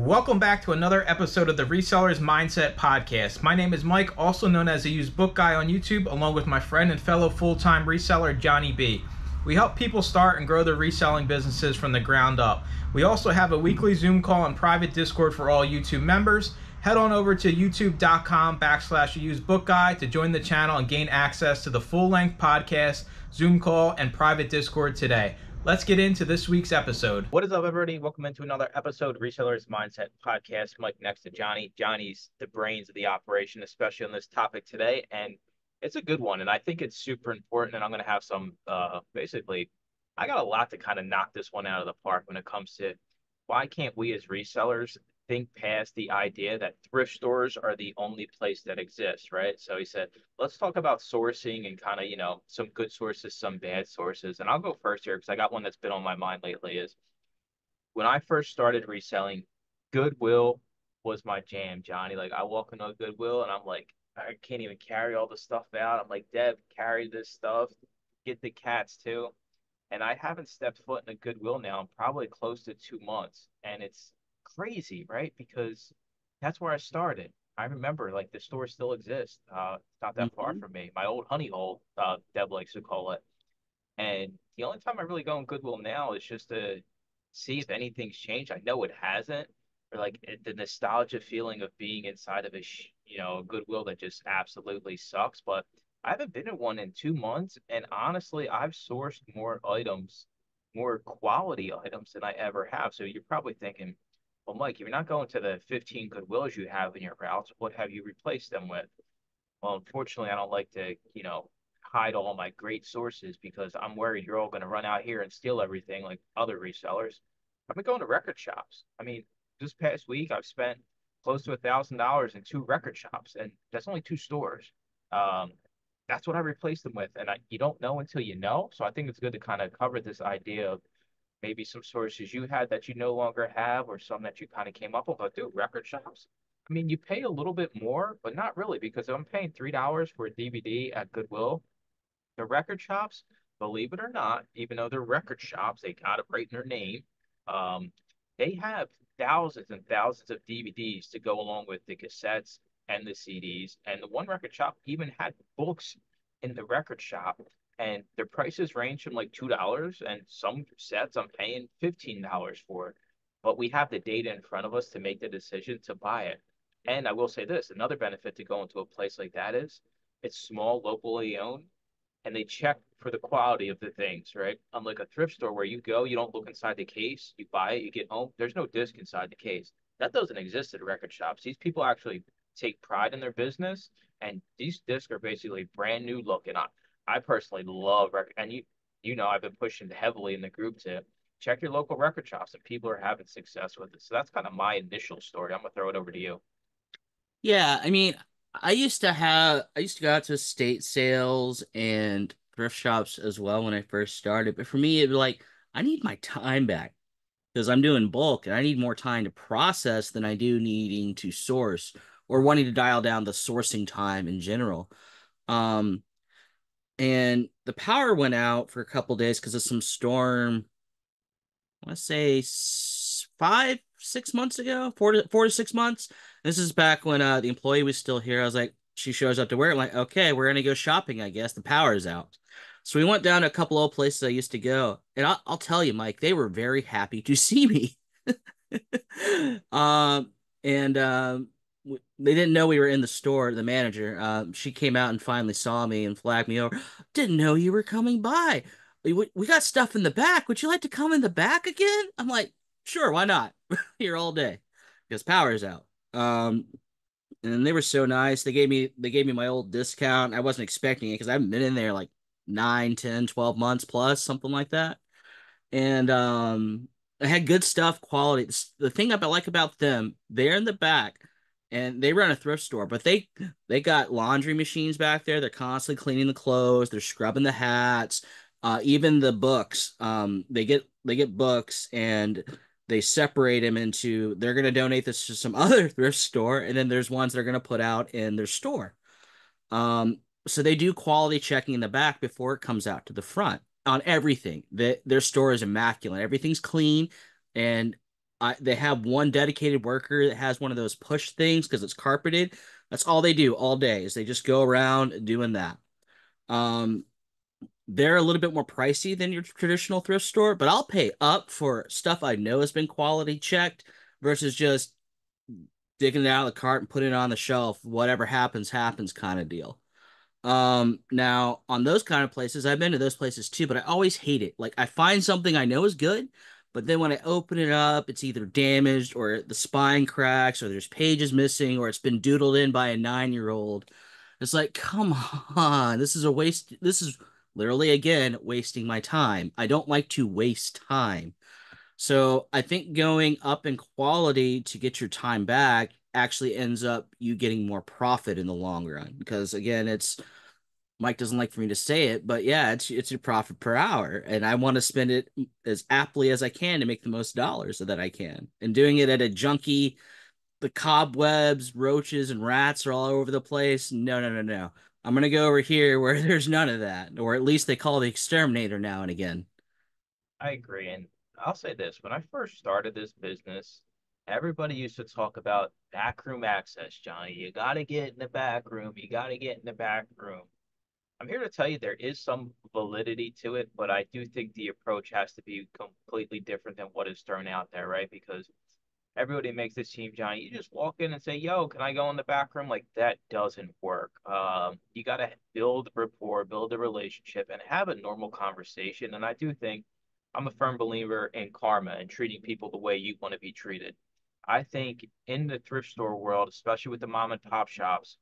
Welcome back to another episode of the Resellers Mindset Podcast. My name is Mike, also known as the Used Book Guy on YouTube, along with my friend and fellow full-time reseller, Johnny B. We help people start and grow their reselling businesses from the ground up. We also have a weekly Zoom call and private Discord for all YouTube members. Head on over to youtube.com/usedbookguy to join the channel and gain access to the full-length podcast, Zoom call, and private Discord today. Let's get into this week's episode. What is up, everybody? Welcome into another episode of Resellers Mindset Podcast. Mike next to Johnny. Johnny's the brains of the operation, especially on this topic today, and it's a good one, and I think it's super important, and I'm going to have some, basically, I got a lot to kind of knock this one out of the park when it comes to why can't we as resellers think past the idea that thrift stores are the only place that exists, right? So he said, let's talk about sourcing and kind of, some good sources, some bad sources. And I'll go first here because I got one that's been on my mind lately is when I first started reselling, Goodwill was my jam, Johnny. Like I walk into a Goodwill and I'm like, I can't even carry all the stuff out. I'm like, Deb, carry this stuff, get the cats too. And I haven't stepped foot in a Goodwill now in probably close to 2 months. And it's crazy, right? Because that's where I started. I remember like the store still exists. It's not that far Mhm. from me. My old honey hole, Deb likes to call it. And the only time I really go in Goodwill now is just to see if anything's changed. I know it hasn't, or like the nostalgia feeling of being inside of a Goodwill that just absolutely sucks. But I haven't been in one in 2 months, and honestly, I've sourced more items, more quality items than I ever have. So you're probably thinking, well, Mike, if you're not going to the 15 Goodwills you have in your routes, what have you replaced them with? Well, unfortunately, I don't like to, hide all my great sources because I'm worried you're all going to run out here and steal everything like other resellers. I've been going to record shops. I mean, this past week I've spent close to $1,000 in two record shops, and that's only two stores. Um, that's what I replaced them with, and you don't know until you know. So I think it's good to kind of cover this idea of maybe some sources you had that you no longer have, or some that you kind of came up with. But dude, record shops. I mean, you pay a little bit more, but not really, because I'm paying $3 for a DVD at Goodwill. The record shops, believe it or not, even though they're record shops, they got it right in their name. Um, they have thousands and thousands of DVDs to go along with the cassettes and the CDs. And the one record shop even had books in the record shop, and their prices range from like $2, and some sets I'm paying $15 for. But we have the data in front of us to make the decision to buy it. And I will say this, another benefit to going to a place like that is it's small, locally owned, and they check for the quality of the things, right? Unlike a thrift store where you go, you don't look inside the case, you buy it, you get home, there's no disc inside the case. That doesn't exist at record shops. These people actually take pride in their business, and these discs are basically brand new looking. I personally love record, and I've been pushing heavily in the group to check your local record shops, and people are having success with it. So that's kind of my initial story. I'm gonna throw it over to you. Yeah, I mean, I used to go out to estate sales and thrift shops as well when I first started. But for me, it'd be like, I need my time back because I'm doing bulk and I need more time to process than I do needing to source or wanting to dial down the sourcing time in general. Um, and the power went out for a couple days because of some storm. I want to say 5, 6 months ago, 4 to 6 months. This is back when the employee was still here. I was like, she shows up to work. I'm like, okay, we're gonna go shopping. I guess the power's out. So we went down to a couple old places I used to go, and I'll tell you, Mike, they were very happy to see me. um, and they didn't know we were in the store. The manager, she came out and finally saw me and flagged me over. Didn't know you were coming by. We got stuff in the back. Would you like to come in the back again? I'm like, sure, why not? Here all day because power's out. And they were so nice. They gave me my old discount. I wasn't expecting it because I haven't been in there like 9, 10, 12 months plus, something like that. And I had good stuff, quality. The thing I like about them, they're in the back and they run a thrift store, but they got laundry machines back there. They're constantly cleaning the clothes, they're scrubbing the hats, even the books. They get books and they separate them into they're gonna donate this to some other thrift store, and then there's ones they're gonna put out in their store. So they do quality checking in the back before it comes out to the front on everything. Their store is immaculate. Everything's clean, and They have one dedicated worker that has one of those push things because it's carpeted. That's all they do all day is they just go around doing that. Um, they're a little bit more pricey than your traditional thrift store, but I'll pay up for stuff I know has been quality checked versus just digging it out of the cart and putting it on the shelf. Whatever happens, happens kind of deal. Now on those kind of places, I've been to those places too, but I always hate it. Like I find something I know is good, but then when I open it up, it's either damaged or the spine cracks or there's pages missing or it's been doodled in by a 9-year-old. It's like, come on, this is a waste. This is literally again wasting my time. I don't like to waste time. So I think going up in quality to get your time back actually ends up you getting more profit in the long run. Because again, it's Mike doesn't like for me to say it, but yeah, it's your profit per hour, and I want to spend it as aptly as I can to make the most dollars that I can. And doing it at a junky, the cobwebs, roaches, and rats are all over the place. No, no, no, no. I'm gonna go over here where there's none of that, or at least they call the exterminator now and again. I agree. And I'll say this, when I first started this business, everybody used to talk about backroom access, Johnny. You got to get in the back room. You got to get in the back room. I'm here to tell you there is some validity to it, but I do think the approach has to be completely different than what is thrown out there, right? Because everybody makes this team, Johnny. You just walk in and say, "Yo, can I go in the back room?" Like that doesn't work. You got to build rapport, build a relationship, and have a normal conversation. And I do think I'm a firm believer in karma and treating people the way you want to be treated. I think in the thrift store world, especially with the mom and pop shops,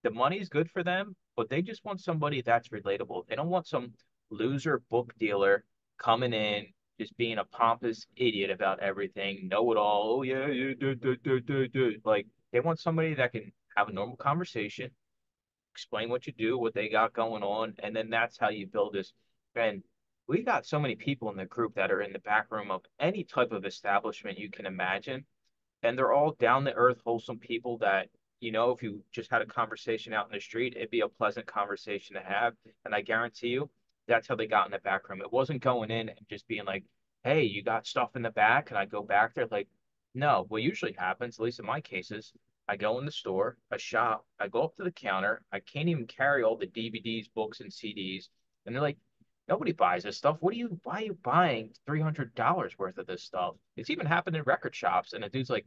the money's good for them, but they just want somebody that's relatable. They don't want some loser book dealer coming in just being a pompous idiot about everything, know it all. Oh yeah, yeah, do. Like they want somebody that can have a normal conversation, explain what you do, what they got going on, and then that's how you build this. And we got so many people in the group that are in the back room of any type of establishment you can imagine, and they're all down to earth, wholesome people that, if you just had a conversation out in the street, it'd be a pleasant conversation to have. And I guarantee you, that's how they got in the back room. It wasn't going in and just being like, "Hey, you got stuff in the back? Can I go back there?" Like, no. What usually happens, at least in my cases, I go in the store, a shop, I go up to the counter, I can't even carry all the DVDs, books, and CDs, and they're like, "Nobody buys this stuff. Why are you buying $300 worth of this stuff?" It's even happened in record shops, and the dude's like,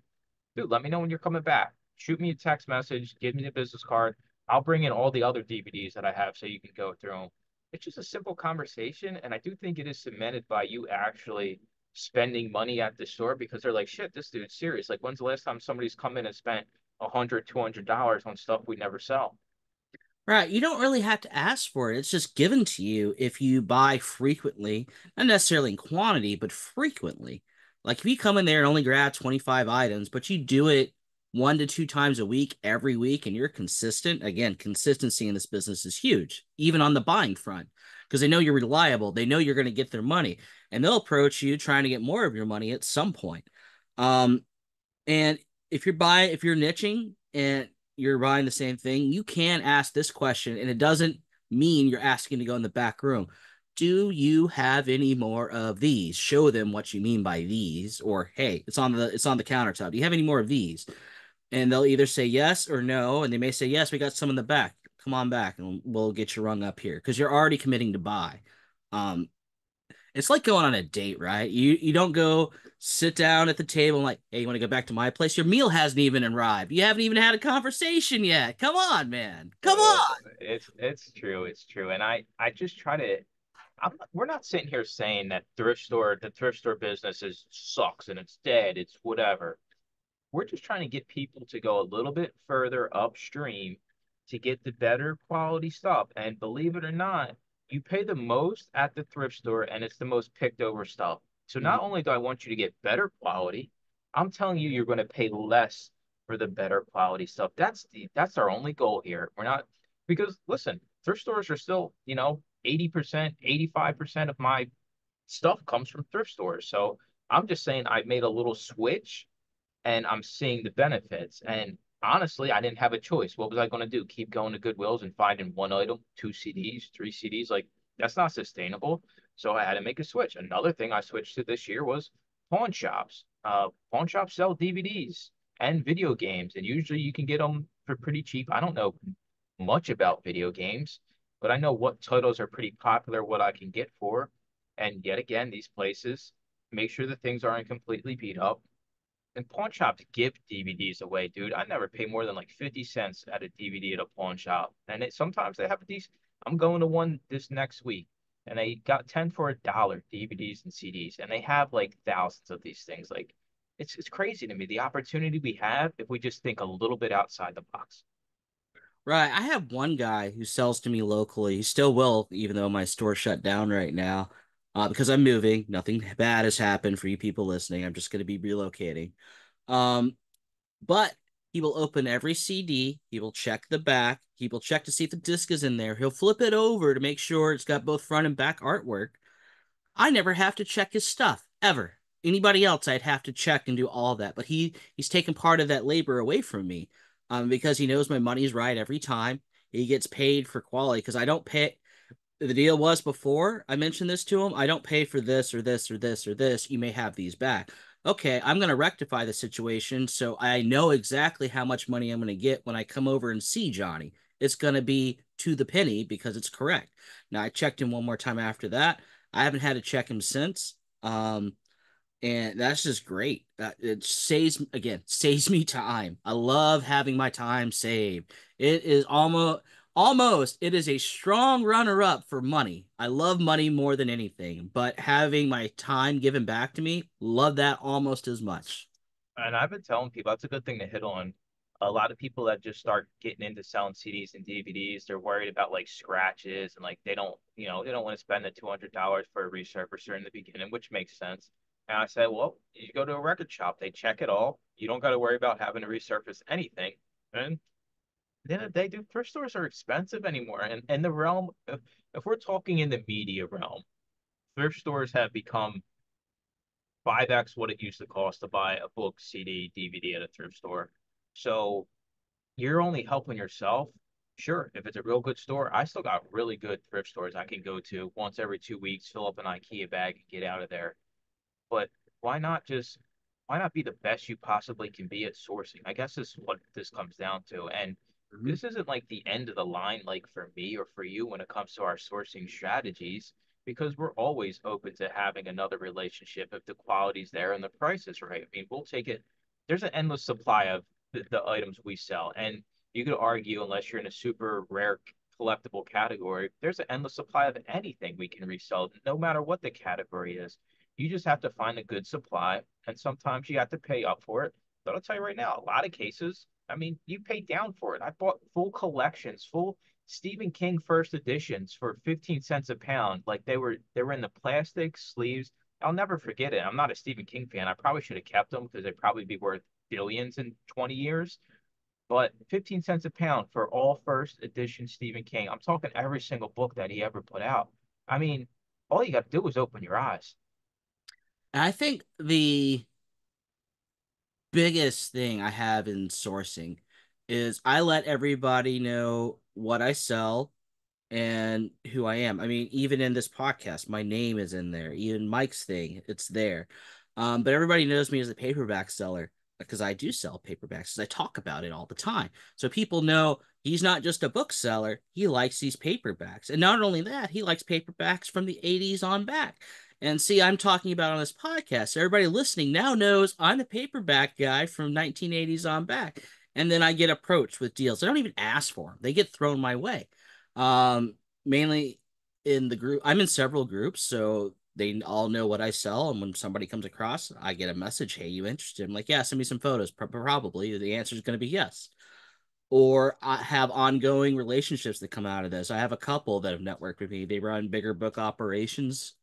"Dude, let me know when you're coming back. Shoot me a text message, give me the business card. I'll bring in all the other DVDs that I have so you can go through them." It's just a simple conversation, and I do think it is cemented by you actually spending money at the store because they're like, "Shit, this dude's serious. Like, when's the last time somebody's come in and spent $100, $200 on stuff we never sell?" Right. You don't really have to ask for it. It's just given to you if you buy frequently, not necessarily in quantity, but frequently. Like if you come in there and only grab 25 items, but you do it 1 to 2 times a week, every week, and you're consistent. Again, consistency in this business is huge, even on the buying front, because they know you're reliable. They know you're going to get their money, and they'll approach you trying to get more of your money at some point. Um, and if you're niching and you're buying the same thing, you can ask this question, and it doesn't mean you're asking to go in the back room. Do you have any more of these? Show them what you mean by these, or hey, it's on the countertop. Do you have any more of these? And they'll either say yes or no, and they may say yes. We got some in the back. Come on back, and we'll get you rung up here because you're already committing to buy. Um, it's like going on a date, right? You don't go sit down at the table and like, "Hey, you want to go back to my place? Your meal hasn't even arrived. You haven't even had a conversation yet. Come on, man. Come Uh, on." it's true, it's true, and I just try to. We're not sitting here saying that the thrift store business is sucks and it's dead, it's whatever. We're just trying to get people to go a little bit further upstream to get the better quality stuff. And believe it or not, you pay the most at the thrift store and it's the most picked over stuff. So not Mhm. only do I want you to get better quality, I'm telling you you're going to pay less for the better quality stuff. That's our only goal here. We're not because listen, thrift stores are still, 80%, 85% of my stuff comes from thrift stores. So I'm just saying I made a little switch and I'm seeing the benefits. And honestly, I didn't have a choice. What was I going to do? Keep going to Goodwills and finding one item, two CDs, three CDs? Like, that's not sustainable. So I had to make a switch. Another thing I switched to this year was pawn shops. Pawn shops sell DVDs and video games, and usually you can get them for pretty cheap. I don't know much about video games, but I know what titles are pretty popular, what I can get for. And yet again, these places make sure the things aren't completely beat up. And pawn shops give DVDs away, dude. I never pay more than like 50 cents at a DVD at a pawn shop. And sometimes they have a decent. I'm going to one this next week, and they got 10 for $1 DVDs and CDs, and they have like thousands of these things. Like, it's crazy to me the opportunity we have if we just think a little bit outside the box. Right. I have one guy who sells to me locally. He still will, even though my store shut down right now, because I'm moving. Nothing bad has happened for you people listening. I'm just going to be relocating. Um, but he will open every CD. He will check the back. He will check to see if the disc is in there. He'll flip it over to make sure it's got both front and back artwork. I never have to check his stuff ever. Anybody else, I'd have to check and do all that. But he's taken part of that labor away from me, because he knows my money's right every time. He gets paid for quality because I don't pay. The deal was before I mentioned this to him, I don't pay for this or this or this or this. You may have these back. Okay, I'm going to rectify the situation so I know exactly how much money I'm going to get when I come over and see Johnny. It's going to be to the penny because it's correct. Now, I checked him one more time after that. I haven't had to check him since. And that's just great. It saves me time. I love having my time saved. It is almost it is a strong runner up for money. I love money more than anything, but having my time given back to me, love that almost as much. And I've been telling people that's a good thing to hit on. A lot of people that just start getting into selling CDs and DVDs, they're worried about like scratches and like they don't want to spend the $200 for a resurfacer in the beginning, which makes sense. And I said, well, you go to a record shop, they check it all. You don't got to worry about having to resurface anything. And at the end of the day, dude, thrift stores are expensive anymore. And in the realm, if we're talking in the media realm, thrift stores have become 5x what it used to cost to buy a book, CD, DVD at a thrift store. So you're only helping yourself. Sure, if it's a real good store, I still got really good thrift stores I can go to once every 2 weeks, fill up an IKEA bag and get out of there. But why not just why not be the best you possibly can be at sourcing? I guess this is what this comes down to. And Mhm. this isn't like the end of the line like for me or for you when it comes to our sourcing strategies, because we're always open to having another relationship if the quality's there and the price is right. I mean, we'll take it. There's an endless supply of the items we sell. And you could argue, unless you're in a super rare collectible category, there's an endless supply of anything we can resell, no matter what the category is. You just have to find a good supply, and sometimes you have to pay up for it. But I'll tell you right now, a lot of cases, I mean, you pay down for it. I bought full collections, full Stephen King first editions for 15 cents a pound. Like they were in the plastic sleeves. I'll never forget it. I'm not a Stephen King fan. I probably should have kept them because they'd probably be worth billions in 20 years. But 15 cents a pound for all first edition Stephen King. I'm talking every single book that he ever put out. I mean, all you got to do is open your eyes. And I think the biggest thing I have in sourcing is I let everybody know what I sell and who I am. I mean, even in this podcast, my name is in there. Even Mike's thing, it's there. But everybody knows me as a paperback seller because I do sell paperbacks. Because I talk about it all the time. So people know he's not just a bookseller. He likes these paperbacks. And not only that, he likes paperbacks from the 80s on back. And see, I'm talking about on this podcast. So everybody listening now knows I'm the paperback guy from 1980s on back. And then I get approached with deals. I don't even ask for them. They get thrown my way. Um, Mainly in the group. I'm in several groups, so they all know what I sell. And when somebody comes across, I get a message, "Hey, you interested?" I'm like, "Yeah, send me some photos." Probably the answer is going to be yes. Or I have ongoing relationships that come out of this. I have a couple that have networked with me. They run bigger book operations.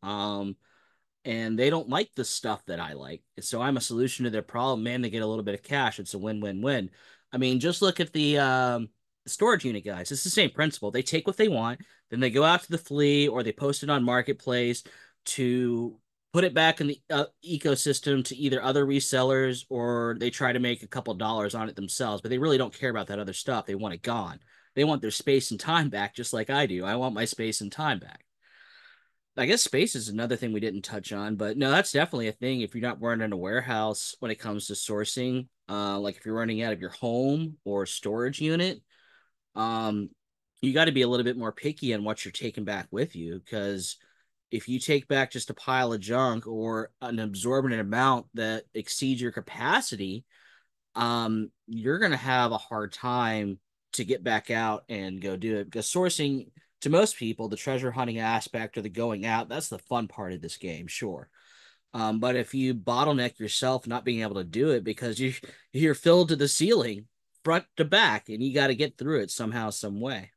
And they don't like the stuff that I like. So I'm a solution to their problem. Man, they get a little bit of cash. It's a win-win-win. I mean, just look at the storage unit guys. It's the same principle. They take what they want, then they go out to the flea or they post it on Marketplace to put it back in the ecosystem to either other resellers or they try to make a couple dollars on it themselves. But they really don't care about that other stuff. They want it gone. They want their space and time back, just like I do. I want my space and time back. I guess space is another thing we didn't touch on, but no, that's definitely a thing. If you're not running a warehouse when it comes to sourcing, like if you're running out of your home or storage unit, um, you got to be a little bit more picky on what you're taking back with you. Because if you take back just a pile of junk or an absorbent amount that exceeds your capacity, you're going to have a hard time to get back out and go do it because sourcing to most people, the treasure hunting aspect or the going out, that's the fun part of this game, sure. But if you bottleneck yourself not being able to do it because you're filled to the ceiling front to back and you got to get through it somehow, some way.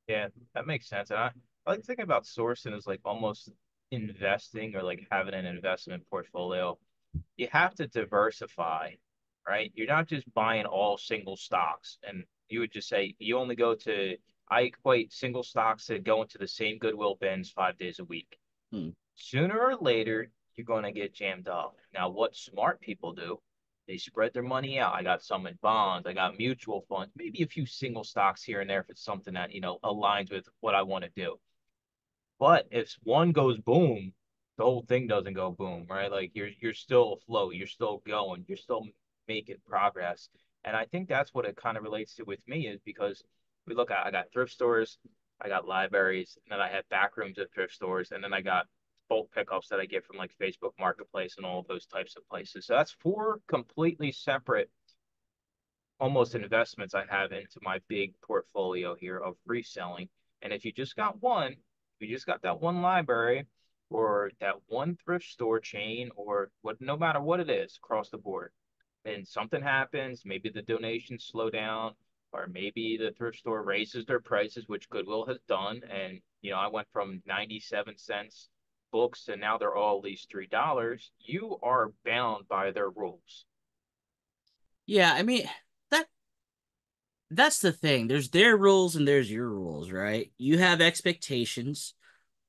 Yeah, that makes sense. And I like thinking about sourcing as like almost investing or like having an investment portfolio. You have to diversify, right? You're not just buying all single stocks. And you would just say you only go to, I equate single stocks to going to the same Goodwill bins 5 days a week. Hmm. Sooner or later, you're going to get jammed up. Now, what smart people do, they spread their money out. I got some in bonds, I got mutual funds, maybe a few single stocks here and there if it's something that, aligns with what I want to do. But if one goes boom, the whole thing doesn't go boom, right? Like you're still afloat, you're still going, you're still making progress. And I think that's what it kind of relates to with me is because we look at I got thrift stores, I got libraries, and then I have back rooms at thrift stores, and then I got bulk pickups that I get from like Facebook Marketplace and all of those types of places. So that's four completely separate almost investments I have into my big portfolio here of reselling. And if you just got one, if you just got that one library or that one thrift store chain or what, no matter what it is across the board, and something happens, maybe the donations slow down, or maybe the thrift store raises their prices, which Goodwill has done. And, I went from 97 cents books to now they're all at least $3. You are bound by their rules. Yeah, I mean that that's the thing. There's their rules and there's your rules, right? You have expectations.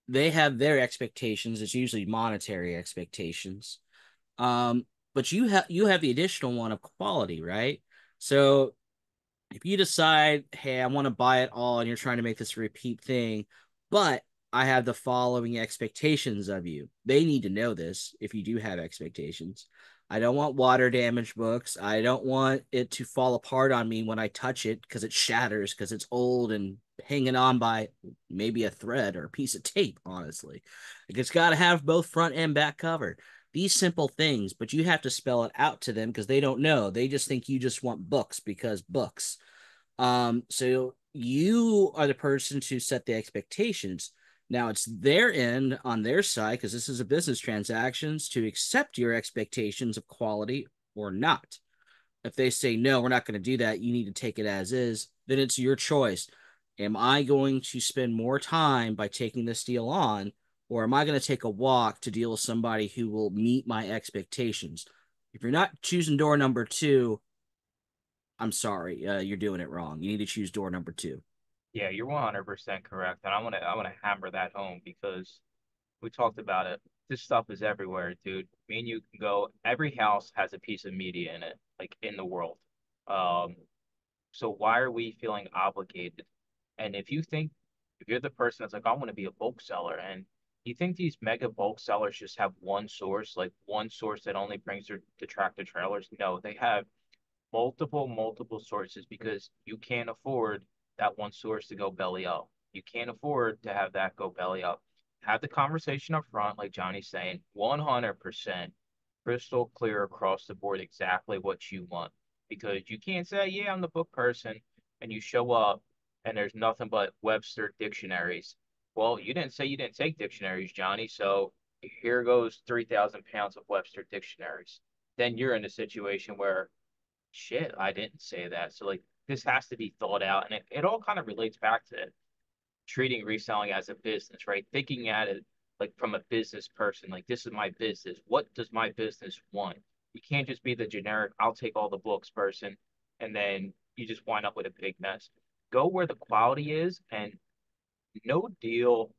They have their expectations. It's usually monetary expectations. Um, but you have the additional one of quality, right? So if you decide, hey, I want to buy it all and you're trying to make this a repeat thing, but I have the following expectations of you. They need to know this if you do have expectations. I don't want water damage books. I don't want it to fall apart on me when I touch it because it shatters because it's old and hanging on by maybe a thread or a piece of tape, honestly. Like it's got to have both front and back cover. These simple things, but you have to spell it out to them because they don't know. They just think you just want books because books. So you are the person to set the expectations. Now it's their end on their side because this is a business transactions to accept your expectations of quality or not. If they say no, we're not going to do that, you need to take it as is, then it's your choice. Am I going to spend more time by taking this deal on, or am I going to take a walk to deal with somebody who will meet my expectations? If you're not choosing door number two, I'm sorry, you're doing it wrong. You need to choose door number two. Yeah, you're 100% correct. And I want to hammer that home because we talked about it. This stuff is everywhere, dude. Me and you can go, every house has a piece of media in it, like in the world. Um, so why are we feeling obligated? And if you're the person that's like, I want to be a bulk seller, and you think these mega bulk sellers just have one source, like one source that only brings the tractor trailers? No, they have multiple sources because you can't afford that one source to go belly up. You can't afford to have that go belly up. Have the conversation up front, like Johnny's saying, 100% crystal clear across the board exactly what you want. Because you can't say, yeah, I'm the book person, and you show up and there's nothing but Webster dictionaries. Well, you didn't say you didn't take dictionaries, Johnny, so here goes 3,000 pounds of Webster dictionaries. Then you're in a situation where shit, I didn't say that. So like this has to be thought out. And it all kind of relates back to treating reselling as a business, right? Thinking at it like from a business person, like this is my business. What does my business want? You can't just be the generic, I'll take all the books person, and then you just wind up with a big mess. Go where the quality is, and no deal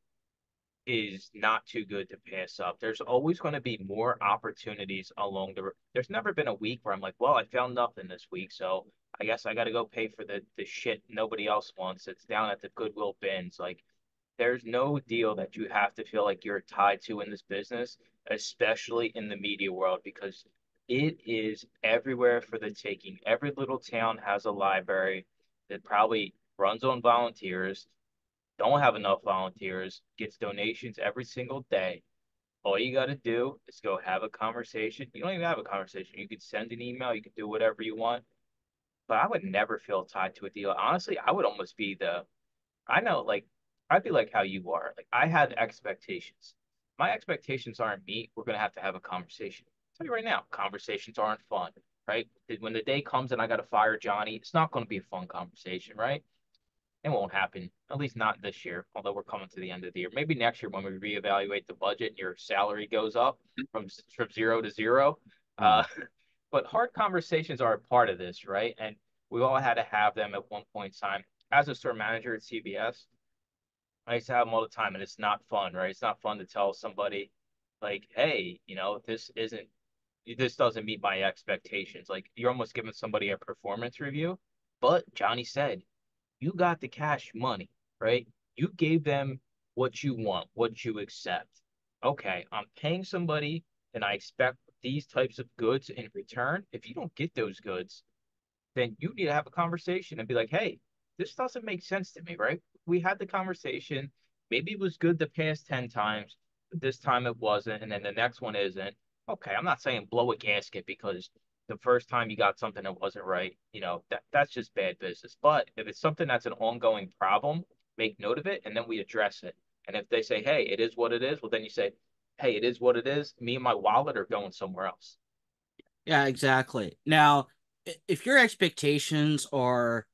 is not too good to pass up. There's always going to be more opportunities along the. There's never been a week where I'm like, well, I found nothing this week, so I guess I got to go pay for the shit nobody else wants. It's down at the Goodwill bins. Like there's no deal that you have to feel like you're tied to in this business, especially in the media world, because it is everywhere for the taking. Every little town has a library that probably runs on volunteers, don't have enough volunteers, gets donations every single day. All you got to do is go have a conversation. You don't even have a conversation. You could send an email, you could do whatever you want, but I would never feel tied to a deal. Honestly, I would almost be I know, like, I'd be like how you are. Like, I had expectations. My expectations aren't meet. We're going to have a conversation. I'll tell you right now, conversations aren't fun, right? When the day comes and I got to fire Johnny, it's not going to be a fun conversation, right? It won't happen, at least not this year, although we're coming to the end of the year. Maybe next year when we reevaluate the budget and your salary goes up from zero to zero. Hmm. Uh, but hard conversations are a part of this, right? And we all had to have them at one point in time. As a store manager at CBS, I used to have them all the time, and it's not fun, right? It's not fun to tell somebody, like, hey, this doesn't meet my expectations. Like, you're almost giving somebody a performance review. But Johnny said, you got the cash money, right? You gave them what you want, what you accept. Okay, I'm paying somebody and I expect these types of goods in return. If you don't get those goods, then you need to have a conversation and be like, hey, this doesn't make sense to me, right? We had the conversation. Maybe it was good the past 10 times, but this time it wasn't. And then the next one isn't. Okay, I'm not saying blow a gasket because the first time you got something that wasn't right, that's just bad business. But if it's something that's an ongoing problem, make note of it and then we address it. And if they say, hey, it is what it is, well, then you say, hey, it is what it is. Me and my wallet are going somewhere else. Yeah, exactly. Now, if your expectations are,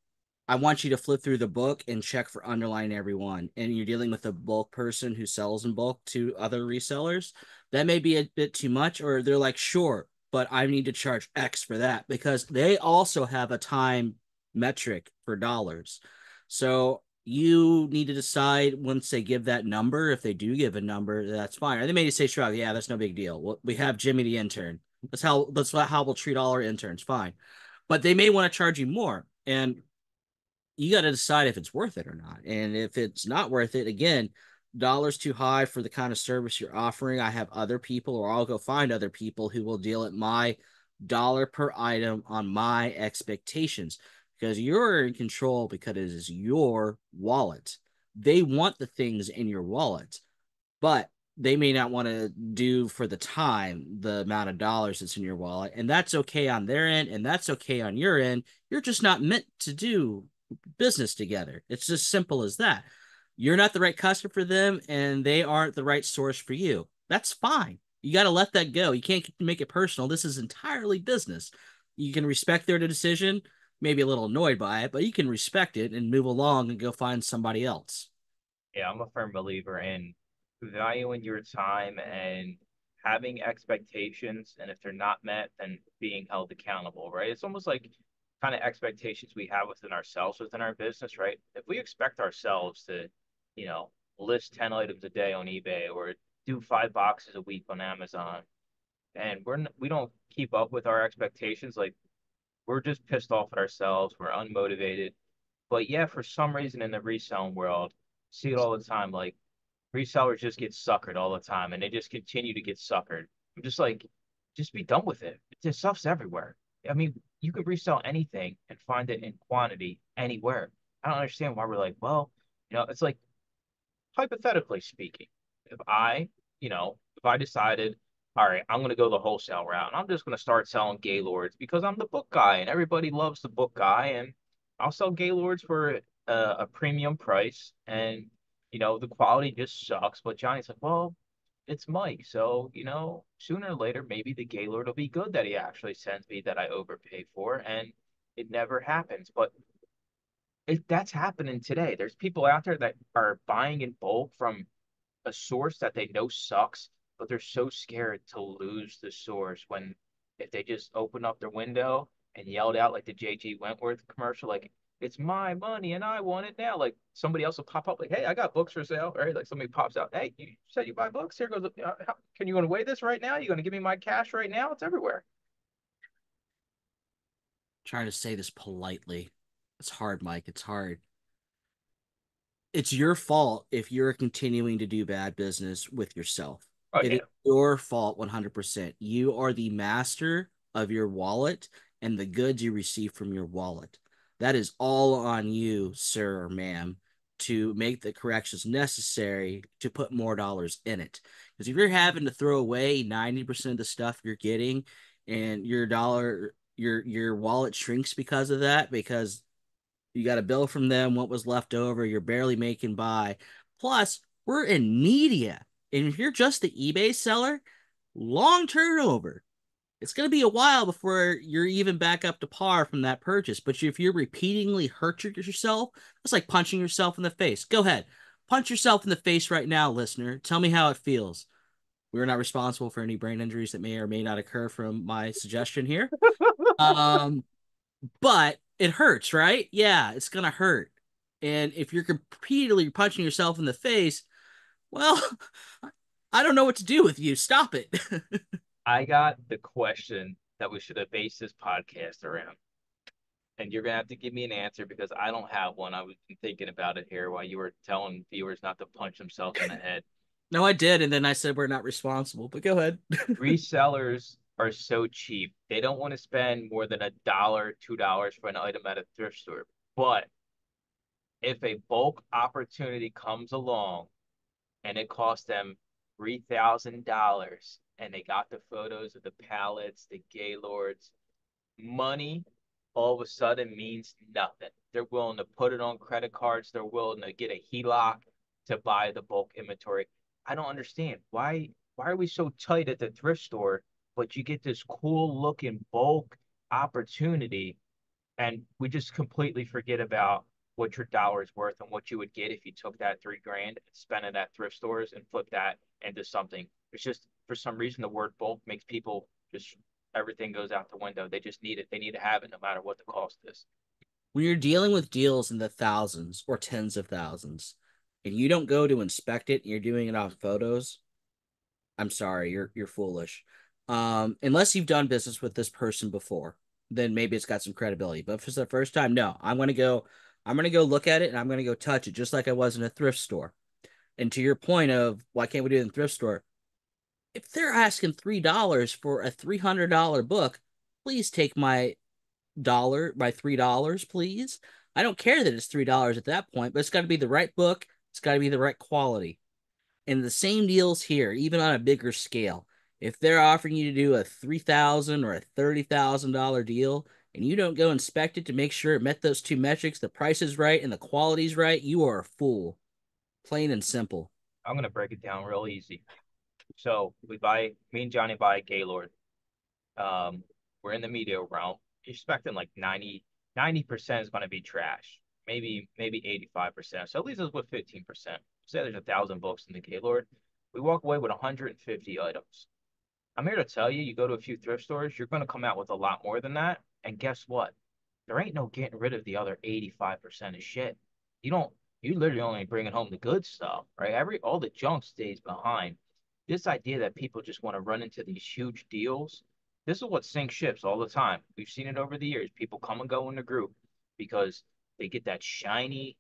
I want you to flip through the book and check for underlying every one, and you're dealing with a bulk person who sells in bulk to other resellers, that may be a bit too much, or they're like, sure, but I need to charge X for that because they also have a time metric for dollars. So you need to decide once they give that number, if they do give a number, that's fine. Or they may say, shrug, yeah, that's no big deal. We have Jimmy the intern. That's how we'll treat all our interns. Fine. But they may want to charge you more. And you got to decide if it's worth it or not. And if it's not worth it, again, dollars too high for the kind of service you're offering. I have other people, or I'll go find other people who will deal at my dollar per item on my expectations because you're in control because it is your wallet. They want the things in your wallet, but they may not want to do for the time the amount of dollars that's in your wallet. And that's okay on their end, and that's okay on your end. You're just not meant to do business together. It's as simple as that. You're not the right customer for them, and they aren't the right source for you. That's fine. You got to let that go. You can't make it personal. This is entirely business. You can respect their decision, maybe a little annoyed by it, but you can respect it and move along and go find somebody else. Yeah, I'm a firm believer in valuing your time and having expectations. And if they're not met, then being held accountable, right? It's almost like kind of expectations we have within ourselves within our business, right? If we expect ourselves to, you know, list 10 items a day on eBay or do 5 boxes a week on Amazon, and we don't keep up with our expectations, like we're just pissed off at ourselves, we're unmotivated. But yeah, for some reason in the reselling world, see it all the time. Like resellers just get suckered all the time and they just continue to get suckered. I'm just like, just be done with it. This stuff's everywhere. I mean, you could resell anything and find it in quantity anywhere. I don't understand why we're like, well, it's like hypothetically speaking, if if I decided, all right, I'm going to go the wholesale route and I'm just going to start selling Gaylords because I'm the book guy and everybody loves the book guy and I'll sell Gaylords for a premium price and, the quality just sucks. But Johnny's like, well, it's Mike. So, sooner or later, maybe the Gaylord will be good that he actually sends me that I overpay for. And it never happens. But that's happening today. There's people out there that are buying in bulk from a source that they know sucks, but they're so scared to lose the source when if they just open up their window and yelled out like the JG Wentworth commercial, like it's my money and I want it now. Like somebody else will pop up like, hey, I got books for sale, right? Like somebody pops out, hey, you said you buy books. Here goes. Can you going to weigh this right now? You going to give me my cash right now? It's everywhere. Trying to say this politely. It's hard, Mike. It's hard. it's your fault if you're continuing to do bad business with yourself. Oh It is yeah, your fault 100%. You are the master of your wallet and the goods you receive from your wallet. That is all on you, sir or ma'am, to make the corrections necessary to put more dollars in it. Because if you're having to throw away 90% of the stuff you're getting and your wallet shrinks because of that, because you got a bill from them, what was left over, you're barely making by. Plus, we're in media. And if you're just the eBay seller, long turnover. It's going to be a while before you're even back up to par from that purchase. But if you're repeatedly hurt yourself, it's like punching yourself in the face. Go ahead. Punch yourself in the face right now, listener. Tell me how it feels. We're not responsible for any brain injuries that may or may not occur from my suggestion here. Um, but it hurts, right? Yeah, it's gonna hurt. And if you're repeatedly punching yourself in the face, well, I don't know what to do with you. Stop it. I got the question that we should have based this podcast around, and you're gonna have to give me an answer because I don't have one. I was thinking about it here while you were telling viewers not to punch themselves in the head. No, I did, and then I said we're not responsible. But go ahead. Resellers are so cheap. They don't want to spend more than $1, $2 for an item at a thrift store. But if a bulk opportunity comes along and it costs them $3,000 and they got the photos of the pallets, the Gaylords, money all of a sudden means nothing. They're willing to put it on credit cards. They're willing to get a HELOC to buy the bulk inventory. I don't understand why are we so tight at the thrift store, but you get this cool looking bulk opportunity and we just completely forget about what your dollar is worth and what you would get if you took that 3 grand and spent it at thrift stores and flip that into something. It's just for some reason the word bulk makes people just everything goes out the window. They just need it. They need to have it no matter what the cost is. When you're dealing with deals in the thousands or tens of thousands, and you don't go to inspect it, and you're doing it on photos, I'm sorry, you're foolish. Unless you've done business with this person before, then maybe it's got some credibility. But if it's the first time, no. I'm gonna go look at it and I'm gonna go touch it just like I was in a thrift store. And to your point of why can't we do it in a thrift store? If they're asking $3 for a $300 book, please take my $3, please. I don't care that it's $3 at that point, but it's got to be the right book. It's got to be the right quality. And the same deals here, even on a bigger scale. If they're offering you to do a $3,000 or a $30,000 deal, and you don't go inspect it to make sure it met those two metrics, the price is right and the quality's right, you are a fool. Plain and simple. I'm gonna break it down real easy. So me and Johnny buy a Gaylord. Um, we're in the media realm. You're expecting like 90% is gonna be trash. Maybe 85%. So it leaves us with 15%. Say there's 1,000 books in the Gaylord. We walk away with 150 items. I'm here to tell you, you go to a few thrift stores, you're going to come out with a lot more than that. And guess what? There ain't no getting rid of the other 85% of shit. You don't, you literally only bringing home the good stuff, right? All the junk stays behind. This idea that people just want to run into these huge deals, this is what sinks ships all the time. We've seen it over the years. People come and go in the group because they get that shiny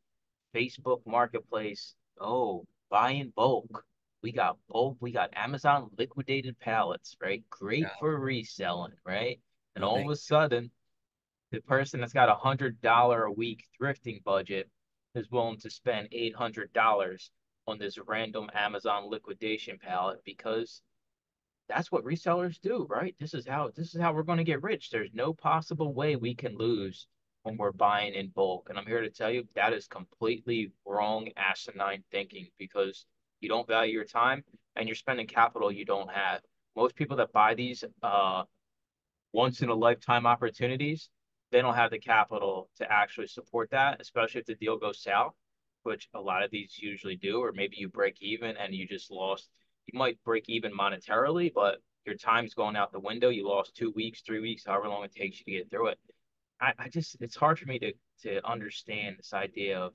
Facebook marketplace. Oh, buy in bulk. We got bulk. We got Amazon liquidated pallets, right? Yeah, Great for reselling, right? And no all of thank a sudden, the person that's got $100 a week thrifting budget is willing to spend $800 on this random Amazon liquidation pallet because that's what resellers do, right? This is how we're going to get rich. There's no possible way we can lose when we're buying in bulk. And I'm here to tell you that is completely wrong, asinine thinking because you don't value your time and you're spending capital you don't have. Most people that buy these once in a lifetime opportunities, they don't have the capital to actually support that, especially if the deal goes south, which a lot of these usually do, or maybe you break even and you just lost. You might break even monetarily, but your time's going out the window. You lost 2 weeks, 3 weeks, however long it takes you to get through it. I just it's hard for me to understand this idea of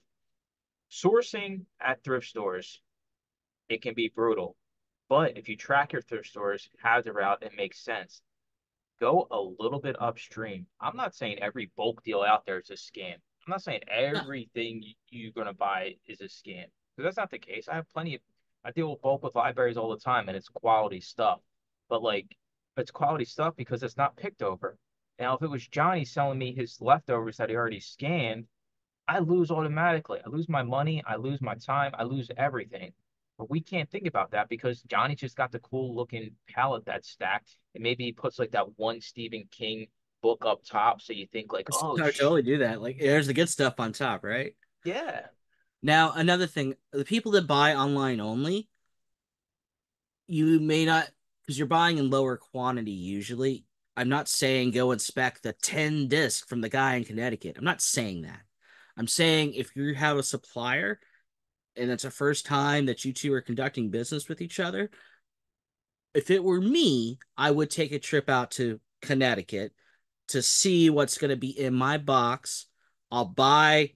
sourcing at thrift stores. It can be brutal, but if you track your thrift stores, have the route, it makes sense. Go a little bit upstream. I'm not saying every bulk deal out there is a scam. I'm not saying No, everything you're gonna buy is a scam, because that's not the case. I have plenty of, I deal with bulk with libraries all the time, and it's quality stuff. But like, it's quality stuff because it's not picked over. Now, if it was Johnny selling me his leftovers that he already scanned, I lose automatically. I lose my money, I lose my time, I lose everything. But we can't think about that because Johnny just got the cool looking palette that's stacked, and maybe he puts like that one Stephen King book up top, so you think like, oh, I would totally do that. Like, there's the good stuff on top, right? yeah. Now, another thing, the people that buy online only, you may not, because you're buying in lower quantity usually. I'm not saying go inspect the 10 disc from the guy in Connecticut. I'm not saying that. I'm saying if you have a supplier and it's the first time that you two are conducting business with each other, if it were me, I would take a trip out to Connecticut to see what's going to be in my box. I'll buy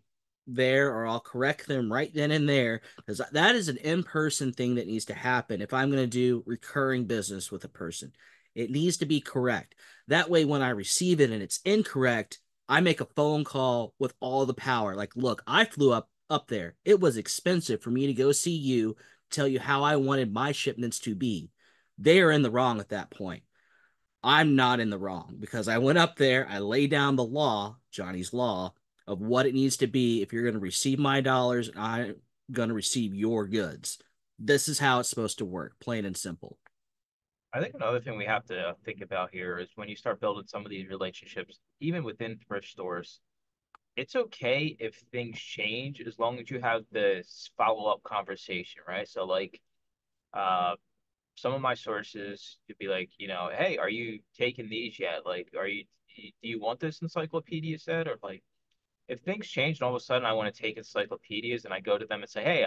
there or I'll correct them right then and there because that is an in-person thing that needs to happen if I'm going to do recurring business with a person. It needs to be correct. That way, when I receive it and it's incorrect, I make a phone call with all the power. Like, look, I flew up there. It was expensive for me to go see you, tell you how I wanted my shipments to be. They are in the wrong at that point. I'm not in the wrong because I went up there, I lay down the law, Johnny's law, of what it needs to be if you're going to receive my dollars and I'm going to receive your goods. This is how it's supposed to work, plain and simple. I think another thing we have to think about here is when you start building some of these relationships, even within thrift stores, it's okay if things change as long as you have this follow-up conversation, right? So like, uh, some of my sources could be like, hey, are you taking these yet? Like, do you want this encyclopedia set? Or like, if things change and all of a sudden I want to take encyclopedias and I go to them and say, hey,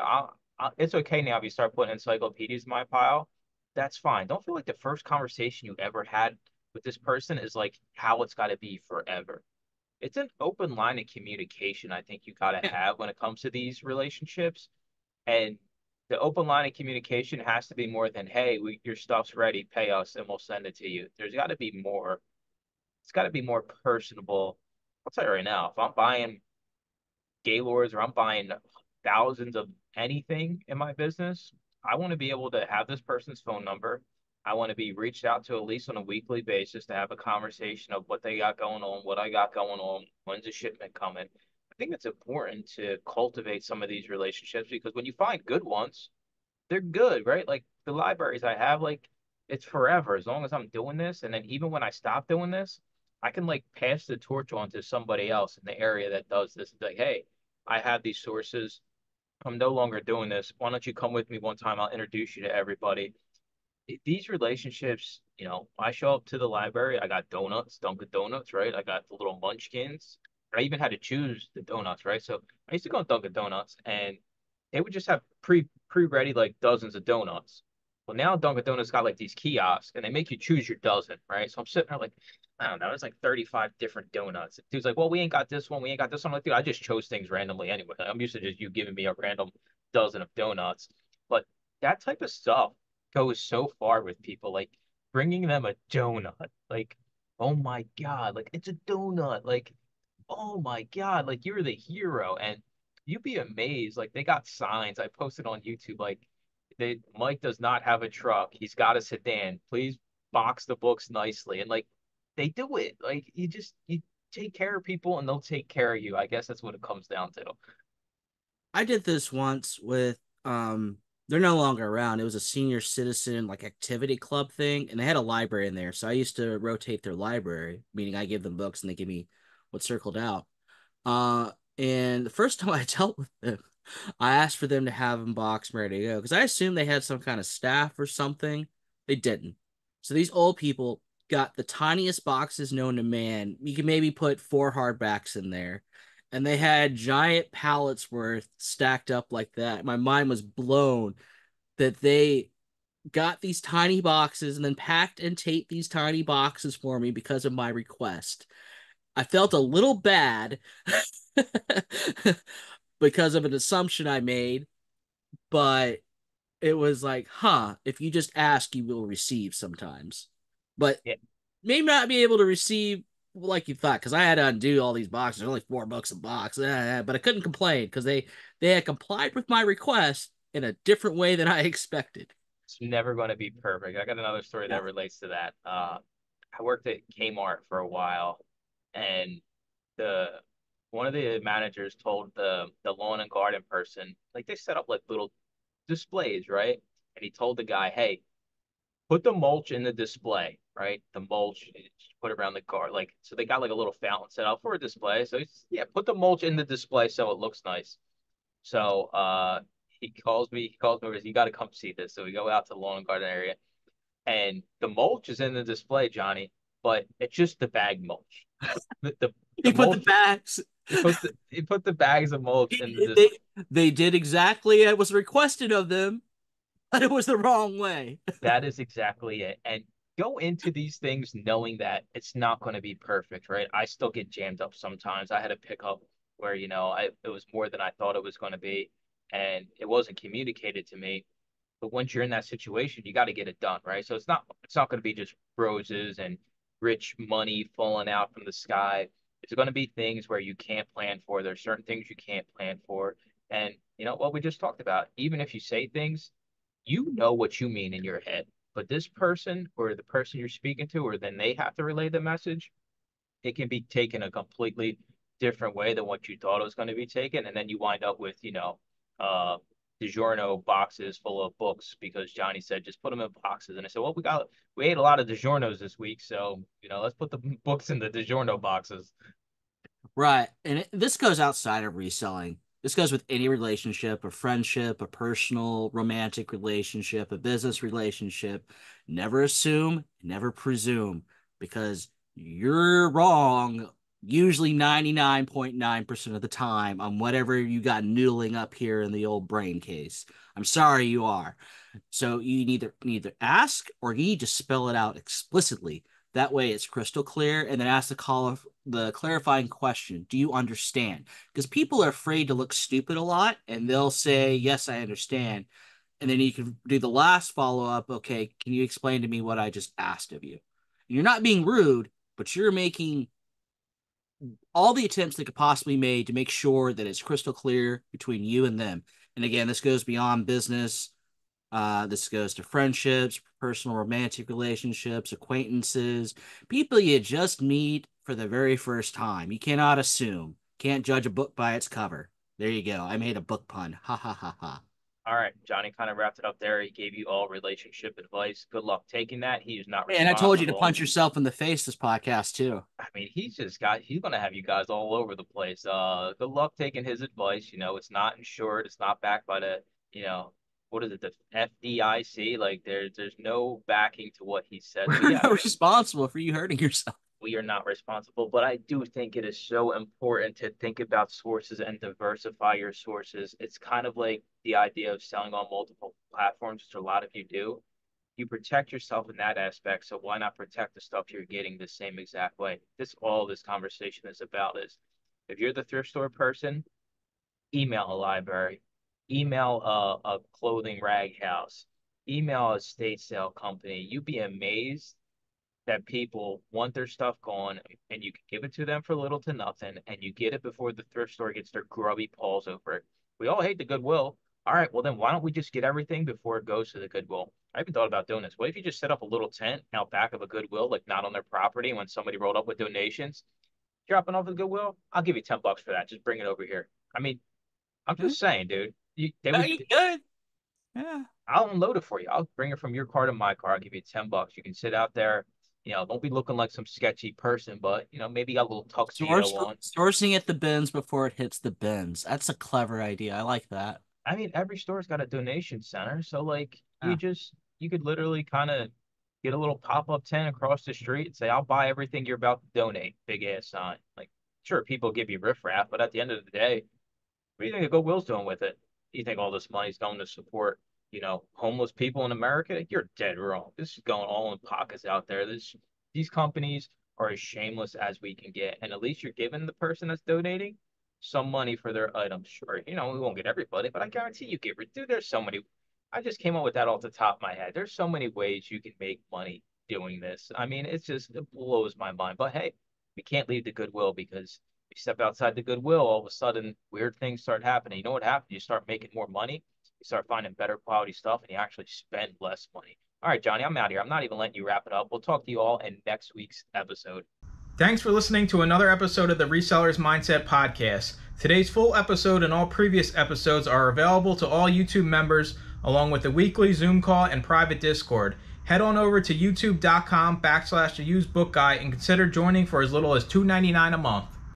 it's okay now if you start putting encyclopedias in my pile, that's fine. Don't feel like the first conversation you ever had with this person is like how it's got to be forever. It's an open line of communication I think you got to Yeah, have when it comes to these relationships. And the open line of communication has to be more than, hey, your stuff's ready, pay us, and we'll send it to you. There's got to be more. It's got to be more personable. I'll tell you right now, if I'm buying Gaylords or I'm buying thousands of anything in my business, I want to be able to have this person's phone number. I want to be reached out to at least on a weekly basis to have a conversation of what they got going on, what I got going on, when's the shipment coming. I think it's important to cultivate some of these relationships because when you find good ones, they're good, right? Like the libraries I have, like it's forever as long as I'm doing this. And then even when I stop doing this, I can like pass the torch on to somebody else in the area that does this. It's like, hey, I have these sources. I'm no longer doing this. Why don't you come with me one time? I'll introduce you to everybody. These relationships, I show up to the library. I got donuts, Dunkin' Donuts, right? I got the little munchkins. I even had to choose the donuts, right? So I used to go to Dunkin' Donuts and they would just have pre-ready like dozens of donuts. Well, now Dunkin' Donuts got like these kiosks and they make you choose your dozen, right? So I'm sitting there like, I don't know, it's like 35 different donuts. Dude's like, well, we ain't got this one, we ain't got this one. I'm like, dude, I just chose things randomly anyway. I'm used to just you giving me a random dozen of donuts. But that type of stuff goes so far with people, like bringing them a donut, like, oh my God, like it's a donut, like, oh my God, like you're the hero. And you'd be amazed. Like they got signs I posted on YouTube, like Mike does not have a truck. He's got a sedan. Please box the books nicely. And like they do it. Like you take care of people and they'll take care of you. I guess that's what it comes down to. I did this once with they're no longer around. It was a senior citizen like activity club thing, and they had a library in there. So I used to rotate their library, meaning I give them books and they give me what's circled out. Uh, and the first time I dealt with them, I asked for them to have them boxed and ready to go because I assumed they had some kind of staff or something. They didn't. So these old people got the tiniest boxes known to man. You could maybe put four hardbacks in there. And they had giant pallets worth stacked up like that. My mind was blown that they got these tiny boxes and then packed and taped these tiny boxes for me because of my request. I felt a little bad because of an assumption I made, but it was like, huh, if you just ask, you will receive sometimes. But Yeah. may not be able to receive like you thought, because I had to undo all these boxes. They're only $4 a box, but I couldn't complain because they had complied with my request in a different way than I expected. It's never going to be perfect. I got another story Yeah. that relates to that. I worked at Kmart for a while, and the one of the managers told the lawn and garden person, like they set up like little displays, right? And he told the guy, hey, put the mulch in the display, right? The mulch, put it around the car, like so they got like a little fountain set up for a display. So he's, yeah, put the mulch in the display so it looks nice. So he calls me over, you got to come see this. So we go out to the lawn and garden area, and the mulch is in the display, Johnny, but it's just the bag mulch. The He put the mulch, bags. he put the bags of mulch in the They they did exactly as was requested of them, but it was the wrong way. That is exactly it. And go into these things knowing that it's not going to be perfect, right? I still get jammed up sometimes. I had a pickup where, it was more than I thought it was going to be, and it wasn't communicated to me. But once you're in that situation, you got to get it done, right? So it's not going to be just roses and rich money falling out from the sky. It's going to be things where you can't plan for. There's certain things you can't plan for. And what we just talked about, even if you say things, you know what you mean in your head. But this person or the person you're speaking to, or then they have to relay the message, it can be taken a completely different way than what you thought it was going to be taken. And then you wind up with, uh, DiGiorno boxes full of books because Johnny said, just put them in boxes. And I said, well, we ate a lot of DiGiornos this week. So, let's put the books in the DiGiorno boxes. Right. And this goes outside of reselling. This goes with any relationship, a friendship, a personal, romantic relationship, a business relationship. Never assume, never presume, because you're wrong usually 99.9% of the time on whatever you got noodling up here in the old brain case. I'm sorry you are. So you need to ask or you need to spell it out explicitly. That way it's crystal clear, and then ask the clarifying question. Do you understand? Because people are afraid to look stupid a lot, and they'll say, yes, I understand. And then you can do the last follow up. Okay, can you explain to me what I just asked of you? You're not being rude, but you're making all the attempts that could possibly be made to make sure that it's crystal clear between you and them. And again, this goes beyond business. This goes to friendships, personal romantic relationships, acquaintances, people you just meet for the very first time. You cannot assume. Can't judge a book by its cover. There you go. I made a book pun. Ha ha ha ha. All right, Johnny kind of wrapped it up there. He gave you all relationship advice. Good luck taking that. He is not And I told you to responsible. punch yourself in the face this podcast too. I mean, he's gonna have you guys all over the place. Good luck taking his advice. It's not insured, it's not backed by you know, what is it, the FDIC? Like there's no backing to what he says. But We're yeah, not responsible for you hurting yourself. we are not responsible. But I do think it is so important to think about sources and diversify your sources. It's kind of like the idea of selling on multiple platforms, which a lot of you do. You protect yourself in that aspect. So why not protect the stuff you're getting the same exact way? This conversation is about is if you're the thrift store person, email a library, email a clothing rag house, email a estate sale company. You'd be amazed that people want their stuff gone and you can give it to them for little to nothing and you get it before the thrift store gets their grubby paws over it. We all hate the Goodwill. All right, well then why don't we just get everything before it goes to the Goodwill? I even thought about doing this. What if you just set up a little tent out back of a Goodwill, like not on their property, when somebody rolled up with donations, dropping off the Goodwill? I'll give you $10 for that. Just bring it over here. I mean, I'm Hmm? just saying, dude. They No, would. you good. Yeah. I'll unload it for you. I'll bring it from your car to my car. I'll give you $10. You can sit out there. Don't be looking like some sketchy person, but maybe got a little tuxedo on. Sourcing at the bins before it hits the bins. That's a clever idea. I like that. I mean, every store's got a donation center, so like Yeah. you could literally kind of get a little pop-up tent across the street and say, "I'll buy everything you're about to donate." Big ass sign. Like, sure, people give you riffraff, but at the end of the day, what do you think the Goodwill's doing with it? Do you think all this money's going to support, homeless people in America? You're dead wrong. This is going all in pockets out there. These companies are as shameless as we can get, and at least you're giving the person that's donating some money for their items. Sure, we won't get everybody, but I guarantee you get. Dude, there's so many. I just came up with that off the top of my head. There's so many ways you can make money doing this. I mean, it blows my mind. But hey, we can't leave the Goodwill because you step outside the Goodwill, all of a sudden weird things start happening. You know what happens? You start making more money, you start finding better quality stuff, and you actually spend less money. All right, Johnny, I'm out of here. I'm not even letting you wrap it up. We'll talk to you all in next week's episode. Thanks for listening to another episode of the Reseller's Mindset Podcast. Today's full episode and all previous episodes are available to all YouTube members, along with the weekly Zoom call and private Discord. Head on over to youtube.com/theusebookguy and consider joining for as little as $2.99 a month.